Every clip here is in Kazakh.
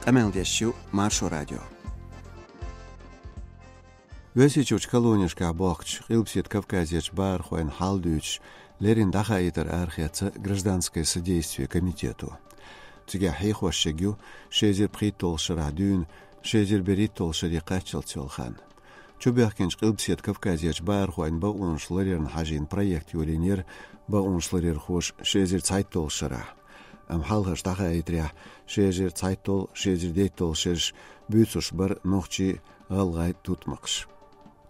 Амелдешью Маршо радио. Весичуч колонишка бахч, Илпсит Кавказич Бархуэн Халдюч, Лерин Дахаитер Археца гражданское содействие комитету. Тига Хейхвашегю, Шезер Притол Шарадюн, Шезер Беритол Шарикачел Тюлхан. Чубяхкинч Илпсит Кавказич Бархуэн Баунш Лерин Хажин проект Юлинер, Баунш Лерир Хош, Шезер Цайтол Шара. Амхалхаш Дахаитря, Шезер Цайтол, Шезер Дейтол Шеш, Бюцуш Бар Нохчи Галгай Тутмакш.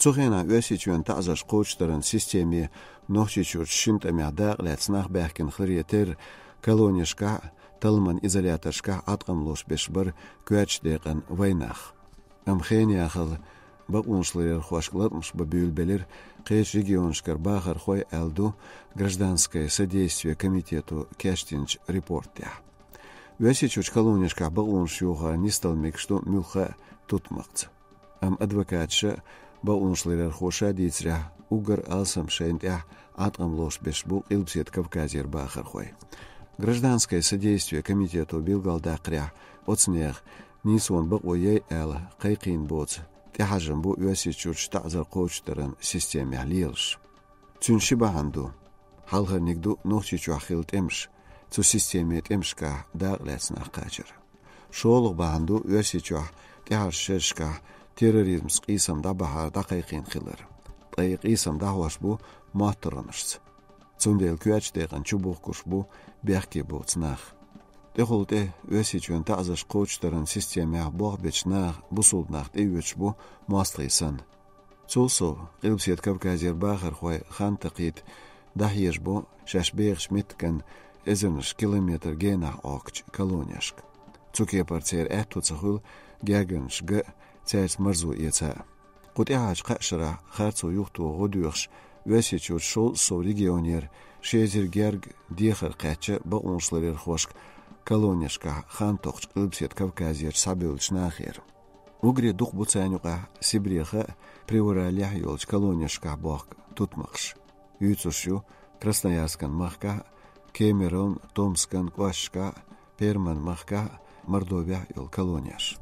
Цухена весичуен тазаш коучтерен системе нохчичур шинтами адагляц нахбахкин хриетер колонишка талман изоляторшка атқамлош бешбар куачдеған вайнах. Амхениахал бакуншлер хуашклатмш бабюльбелер қеш регионшкар бахар хой элду гражданское содействие комитету кештинч репортя. Весичуч колонишка бакунш юха нисталмик что мюха тутмакц. Адвокатша Бауншлер Хоша Дицря, Угар Алсам Шейнтя, Атамлош Бешбу, Илпсет Кавказер Бахархой. Гражданское содействие комитету Билгалдакря, Оцнех, Нисон Бакуей Эл, Кайкин Боц, Тяжамбу Юасичуч Тазар Коучтерен системе Лилш. Цюншибаханду, Халхарникду Нохчичуахил Темш, цу системе Темшка Даглецнах Качер. Шолух Баханду Юасичуах, Тяжшешка, терроризм с қисам да бахар да қайқин қилыр. Қисам да хуашбу мақтырынышыз. Цундел күәч деған чубуқ күшбу бәқке бұ цнақ. Дехолте өсичуен тазаш қоучтарын системя бұқ бечнақ бұсулднақ дейөч бұ мастғисан. Цулсу қилпсет Кавказер бахар хуай хан тақид дахеш бұ шашбеғш меткен ezernis kilometer генах ақч колонияшк. Цуке парцер әтту цахул гәгінш г цайц марзу еца. Қутяғач қашыра қарцу юқту ғудуғш весичуд шол со регионер шезер герг дехар қачы бақуншларер хошк колонияшка хан тоқч Илпсет Кавказер сабылч нахер. Угре дух буцанюға Сибреха привораля йолч колонияшка бақ тутмақш. Юцушу Красноярскан махка, Кемерон, Томскан, Квашка, Перман махка, Мордовия йол колонияш.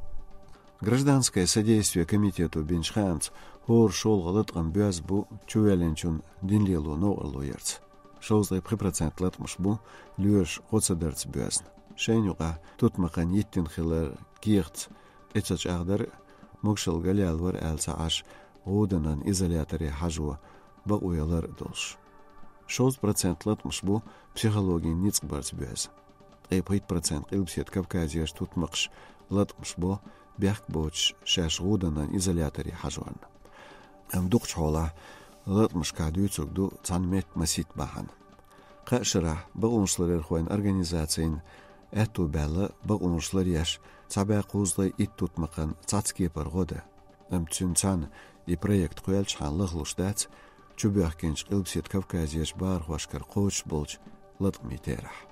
Гражданское содействие комитету Бенчханц хор шол ғалытған бөз бұ чуэленчун динлелу ноғылу ерц. Шоузлай припрацент латмыш бұ лүйеш ғоцадарц бөзін. Шайнюға тұтмақан еттен хилар киғц эчач ағдар мұқшыл галялвар әлса аш ғуданан изоляторе хажуа бұ уялар долш. 6% латмыш бұ психология ницк барц бөз. 5% Илпсет Кавказияш тұтмақш латмыш бұ бяк боч шаш ғуданан изоляторе хажуан. Амдуқч хола латмышка дүйцугду цанмет масит бахан. Қашыра бұғыншларыр хуайн организациян әтту бәлі бұғыншлар яш цабай қуызлай ит тұтмақан цацкепар ғоды. Амцун цан и проект хуялчхан лығлуштац чубяхкенч Илпсет Кавказияш бар хуашкар қоуч болч латмитерах.